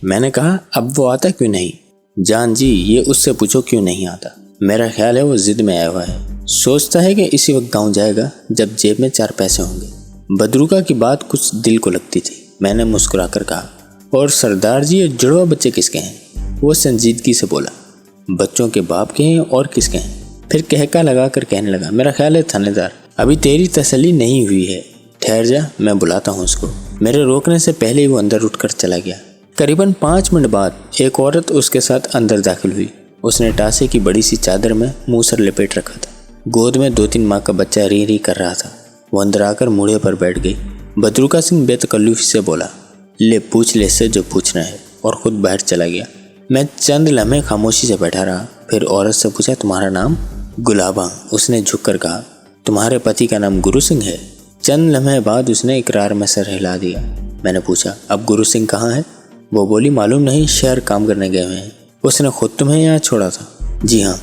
मैंने कहा अब वो आता क्यों नहीं? जान जी ये उससे पूछो क्यों नहीं आता। मेरा ख्याल है वो जिद में आया हुआ है, सोचता है कि इसी वक्त गाँव जाएगा जब जेब में 4 पैसे होंगे। बदरुका की बात कुछ दिल को लगती थी। मैंने मुस्कुराकर कहा, और सरदार जी ये जुड़वा बच्चे किसके हैं? वो संजीदगी से बोला, बच्चों के बाप के हैं और किसके हैं? फिर कहका लगा कर कहने लगा, मेरा ख्याल है थानेदार। अभी तेरी तसल्ली नहीं हुई है, ठहर जा, मैं बुलाता हूँ उसको। मेरे रोकने से पहले ही वो अंदर उठकर चला गया। करीबन 5 मिनट बाद एक औरत उसके साथ अंदर दाखिल हुई। उसने टासे की बड़ी सी चादर में मुंह सर लपेट रखा था। गोद में 2-3 माह का बच्चा री री कर रहा था। वो अंदर आकर मूढ़े पर बैठ गई। बदरुका सिंह बेतकल्लुफ़ी से बोला, ले पूछ ले से जो पूछना है, और खुद बाहर चला गया। मैं चंद लम्हे खामोशी से बैठा रहा। फिर औरत से पूछा, तुम्हारा नाम? गुलाबा। उसने झुककर कहा, तुम्हारे पति का नाम गुरु सिंह है? चंद लम्हे बाद उसने इकरार में सर हिला दिया। मैंने पूछा, अब गुरु सिंह कहाँ है? वो बोली, मालूम नहीं, शहर काम करने गए हुए हैं। उसने खुद तुम्हें यहाँ छोड़ा था? जी हाँ।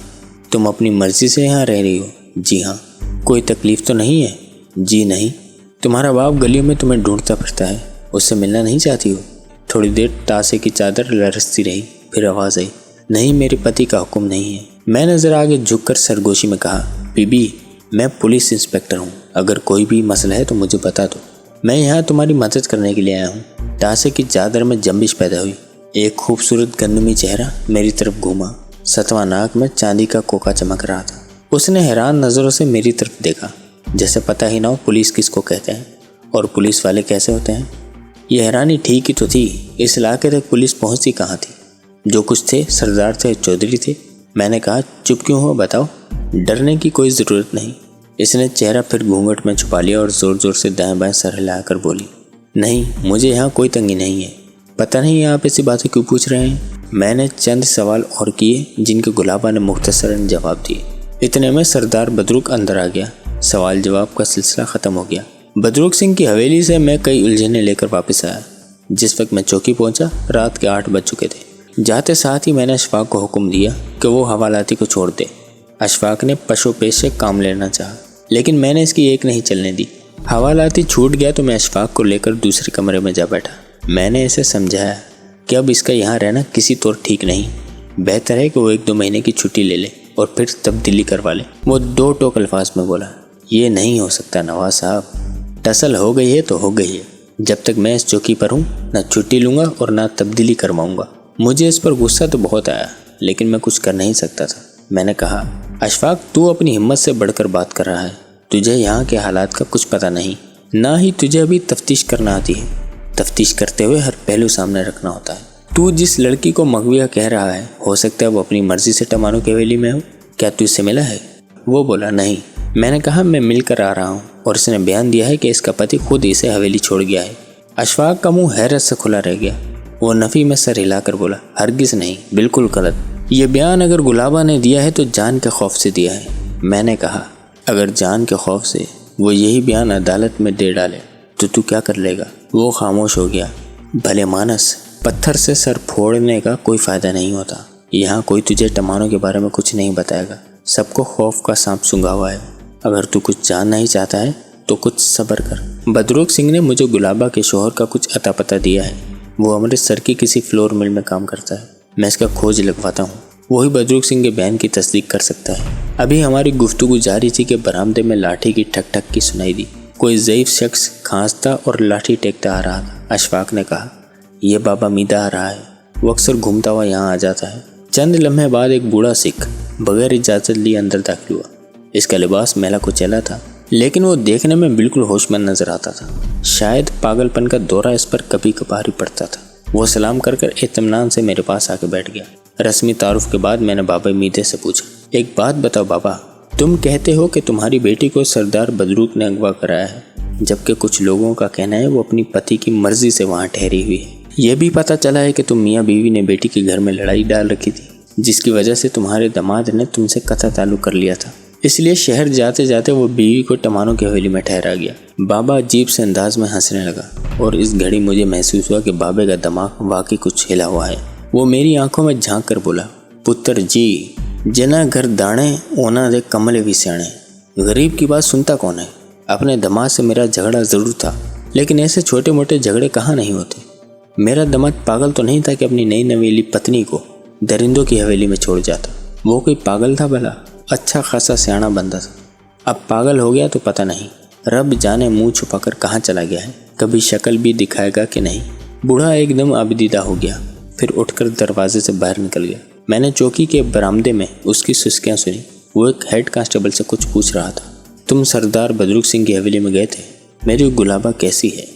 तुम अपनी मर्जी से यहाँ रह रही हो? जी हाँ। कोई तकलीफ तो नहीं है? जी नहीं। तुम्हारा बाप गलियों में तुम्हें ढूंढता फिरता है, उससे मिलना नहीं चाहती हो? थोड़ी देर तासे की चादर लरसती रही, फिर आवाज़ आई, नहीं, मेरे पति का हुक्म नहीं है। मैंने ज़रा आगे झुककर सरगोशी में कहा, बीबी मैं पुलिस इंस्पेक्टर हूँ, अगर कोई भी मसला है तो मुझे बता दो। मैं यहाँ तुम्हारी मदद करने के लिए आया हूँ। तासे की चादर में जंबिश पैदा हुई। एक खूबसूरत गंदमी चेहरा मेरी तरफ घूमा। 7वां नाक में चांदी का कोका चमक रहा था। उसने हैरान नज़रों से मेरी तरफ देखा, जैसे पता ही ना हो पुलिस किसको कहते हैं और पुलिस वाले कैसे होते हैं। ये हैरानी ठीक ही तो थी, इस इलाके तक पुलिस पहुँचती कहाँ थी? जो कुछ थे सरदार थे, चौधरी थे। मैंने कहा, चुप क्यों हो, बताओ। डरने की कोई ज़रूरत नहीं। इसने चेहरा फिर घूंघट में छुपा लिया और ज़ोर ज़ोर से दाएं बाएं सर हिलाकर बोली, नहीं, मुझे यहाँ कोई तंगी नहीं है। पता नहीं आप ऐसी बातें क्यों पूछ रहे हैं? मैंने चंद सवाल और किए जिनके गुलाबा ने मुख्तसरन जवाब दिए। इतने में सरदार बदरुक अंदर आ गया। सवाल जवाब का सिलसिला ख़त्म हो गया। बदरुक सिंह की हवेली से मैं कई उलझने लेकर वापस आया। जिस वक्त मैं चौकी पहुंचा, रात के 8 बज चुके थे। जाते साथ ही मैंने अशफाक को हुक्म दिया कि वो हवालाती को छोड़ दे। अशफाक ने पशो पेश से काम लेना चाहा, लेकिन मैंने इसकी एक नहीं चलने दी। हवालाती छूट गया तो मैं अशफाक को लेकर दूसरे कमरे में जा बैठा। मैंने इसे समझाया कि अब इसका यहाँ रहना किसी तौर ठीक नहीं, बेहतर है कि वो 1-2 महीने की छुट्टी ले ले और फिर तब्दीली करवा ले। वो 2 टोक अल्फाज में बोला, ये नहीं हो सकता नवाज साहब, टसल हो गई है तो हो गई है। जब तक मैं इस चौकी पर हूँ न छुट्टी लूँगा और ना तब्दीली करवाऊँगा। मुझे इस पर गुस्सा तो बहुत आया, लेकिन मैं कुछ कर नहीं सकता था। मैंने कहा, अशफाक तू अपनी हिम्मत से बढ़कर बात कर रहा है। तुझे यहाँ के हालात का कुछ पता नहीं, ना ही तुझे अभी तफ्तीश करना आती है। तफ्तीश करते हुए हर पहलू सामने रखना होता है। तू जिस लड़की को मगविया कह रहा है, हो सकता है वो अपनी मर्जी से टमानो की हवेली में हो। क्या तू इससे मिला है? वो बोला, नहीं। मैंने कहा, मैं मिलकर आ रहा हूँ, और इसने बयान दिया है कि इसका पति खुद इसे हवेली छोड़ गया है। अशफाक का मुँह हैरत से खुला रह गया। वो नफ़ी में सर हिलाकर बोला, हरगिज़ नहीं, बिल्कुल गलत। ये बयान अगर गुलाबा ने दिया है तो जान के खौफ से दिया है। मैंने कहा, अगर जान के खौफ से वो यही बयान अदालत में दे डाले तो तू क्या कर लेगा? वो खामोश हो गया। भले मानस, पत्थर से सर फोड़ने का कोई फ़ायदा नहीं होता। यहाँ कोई तुझे टमानो के बारे में कुछ नहीं बताएगा। सबको खौफ का सांप सूंघा हुआ है। अगर तू कुछ जानना ही चाहता है तो कुछ सब्र कर। बदरुक सिंह ने मुझे गुलाबा के शोहर का कुछ अता पता दिया है। वो अमृतसर की किसी फ्लोर मिल में काम करता है। मैं इसका खोज लगवाता हूँ। वही बदरुक सिंह के बयान की तस्दीक कर सकता है। अभी हमारी गुफ्तगू जारी थी कि बरामदे में लाठी की ठक ठक की सुनाई दी। कोई ज़ईफ़ शख्स खांसता और लाठी टेकता आ रहा था। अशफाक ने कहा, यह बाबा मीदा आ रहा है, वो अक्सर घूमता हुआ यहाँ आ जाता है। चंद लम्हे बाद एक बूढ़ा सिख बगैर इजाज़त लिए अंदर दाखिल हुआ। इसका लिबास मैला कुचैला था, लेकिन वो देखने में बिल्कुल होशमंद नजर आता था। शायद पागलपन का दौरा इस पर कभी कभार ही पड़ता था। वो सलाम कर इत्मीनान से मेरे पास आके बैठ गया। रस्मी तारुफ के बाद मैंने बाबा मीदे से पूछा, एक बात बताओ बाबा, तुम कहते हो कि तुम्हारी बेटी को सरदार बदरुक ने अगवा कराया है, जबकि कुछ लोगों का कहना है वो अपनी पति की मर्जी से वहाँ ठहरी हुई है। यह भी पता चला है कि तुम मियाँ बीवी ने बेटी के घर में लड़ाई डाल रखी थी, जिसकी वजह से तुम्हारे दामाद ने तुमसे कथा ताल्लुक कर लिया था। इसलिए शहर जाते जाते वो बीवी को टमानो की हवेली में ठहरा गया। बाबा अजीब से अंदाज में हंसने लगा, और इस घड़ी मुझे महसूस हुआ कि बाबे का दिमाग वाकई कुछ हिला हुआ है। वो मेरी आंखों में झांक कर बोला, पुत्र जी, जना घर दाणे ओना दे कमले भी सियाणे। गरीब की बात सुनता कौन है? अपने दामाद से मेरा झगड़ा ज़रूर था, लेकिन ऐसे छोटे मोटे झगड़े कहाँ नहीं होते। मेरा दामाद पागल तो नहीं था कि अपनी नई नवेली पत्नी को दरिंदों की हवेली में छोड़ जाता। वो कोई पागल था भला? अच्छा खासा सियाना बंदा था। अब पागल हो गया तो पता नहीं, रब जाने मुंह छुपाकर कहाँ चला गया है। कभी शक्ल भी दिखाएगा कि नहीं। बूढ़ा एकदम आबदीदा हो गया, फिर उठकर दरवाजे से बाहर निकल गया। मैंने चौकी के बरामदे में उसकी सुस्कियाँ सुनी। वो एक हेड कांस्टेबल से कुछ पूछ रहा था। तुम सरदार बदरुक सिंह की हवेली में गए थे? मेरी गुलाबा कैसी है?